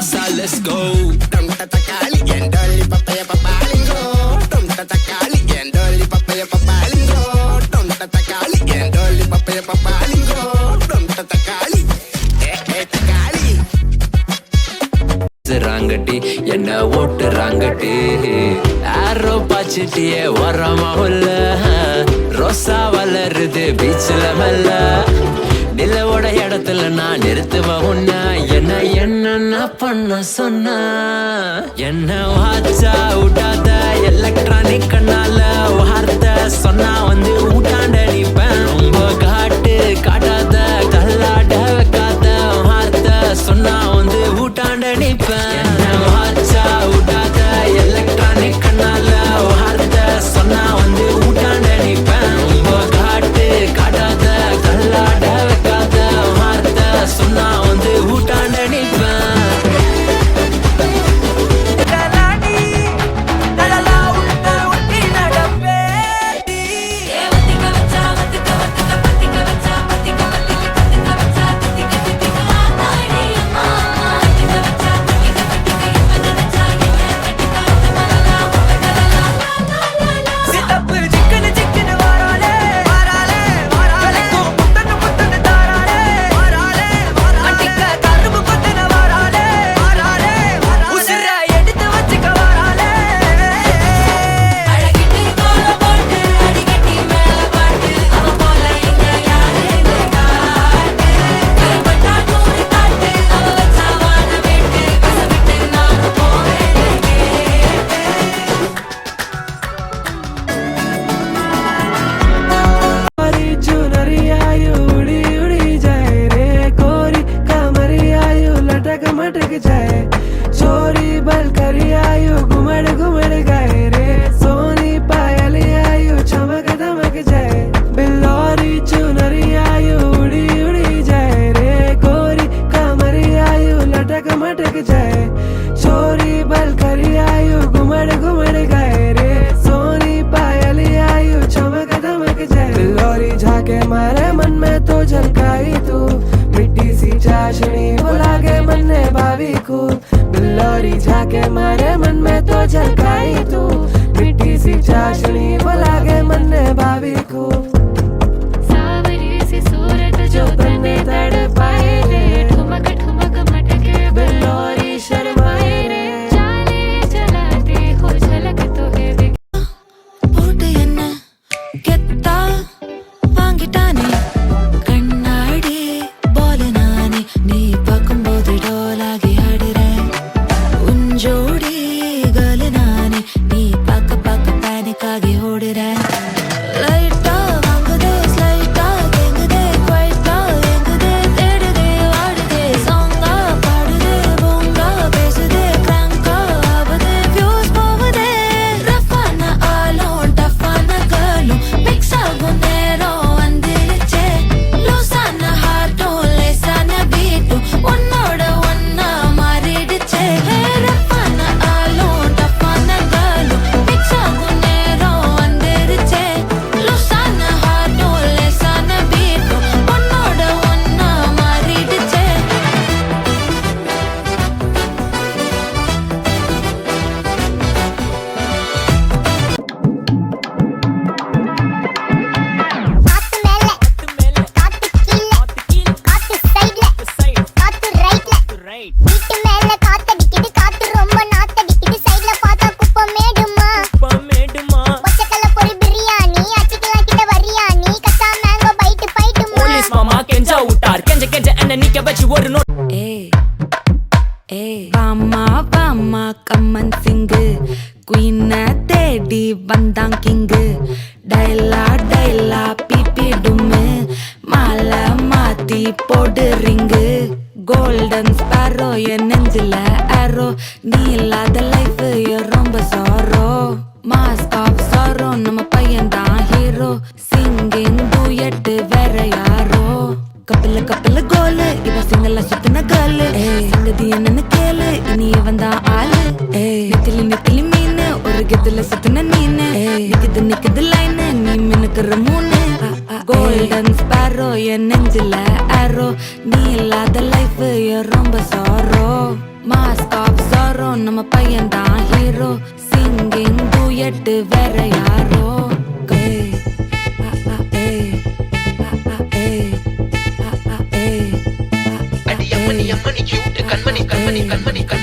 pasa, let's go. Dum tatakali and dolly papaya papalingo. Dum tatakali and dolly papaya papalingo. Dum tatakali and dolly papaya papalingo. Dum tatakali takali. Rangati enna vote rangati. Arrow pachitiye varama hulla. Rosa valarudhu beachla mella. நிலவோட இடத்துல நான் நிறுத்துவ உன்ன என்ன பண்ண சொன்ன என்ன வாச்சா விட்டாத electronic கண்ணால வார்த்தை சொன்னா வந்து ஊட்டாண்ட அடிப்பேன் ரொம்ப காட்டாத தள்ளாட வைக்காத வார்த்தை சொன்னா வந்து ஊட்டாண்ட அடிப்பேன் என்ன வாச்சா விட்டாத எலக்ட்ரானிக் கண்ணால வார்த்தை சொன்னா வந்து ஊட்டாண்ட அடிப்பேன் ரொம்ப காட்டாத தள்ளாட சொன்னா வந்து ஊட்டாண்ட அடிப்பேன் बिल्लोरी झाके मारे मन में तो झलकाई तू मिट्टी सी चाशनी वो लागे मन में भाभी को सावरी सी सूरत जो तन्ने तड़पाए रे ठुमक ठुमक मटके बिल्लोरी शर्माए रे चाले चलाते हो झलक तो है போட்டு என்ன கெத்தா வாங்கிட்டானே கண்ணாடி போல நானே நீ பார்க்கும்போது டோலாகி जोड़ी गल नाने नी पाक पैनिक आगे ओड़ रहा लाइटा वांग दे स्लाइटा देंग दे क्वाइटा देंग दे तेड़ दे वाड़ दे सॉन्गा पाड़ दे बोंगा बेस दे क्रैंका आब दे व्यूज पाव दे रफाना आलो टफाना गलो मिक्सा गुनेरो अंदिरिचे लूसाना हार्टो लेसाना बीटो उन्नोड उन्ना मारिडिचे கம்மன் சிங்கு குயின தேடி வந்தான் கிங்கு டைலா பிபி டும்மு மாலை மாத்தி போடு ரிங்கு கோல்டன் ஸ்பாரோ என் நெஞ்சில ஆரோ நீ இல்லாத லைஃப் ரொம்ப சாரோ மாஸ்க் ஆஃப் சாரோ நம்ம பையன் தான் ஹீரோ சிங்கிங் டூயட் வேற யாரோ கப்பில கோலு இவ சிங்கல்ல சுத்தின கேர்ளு சங்கதி என்னன்னு கேளு இனி இவன் தான் ஆளு நிக்கலி மீனு ஒரு கெத்துல சுத்தின நீனு நிக்குது லைனு நீ மினுக்குற மூணு கோல் கோல்டன் ஸ்பாரோ என் நெஞ்சில ஆரோ நீ இல்லாத லைஃப் ரொம்ப சாரோ மாஸ்க் ஆஃப் சாரோ நம்ம பையன் தான் ஹீரோ சிங்கிங் டூயட் வேற யாரோ அடி அம்மணி அம்மணி கியூட் கண்மணி கண்மணி கண்மணி கண்மணி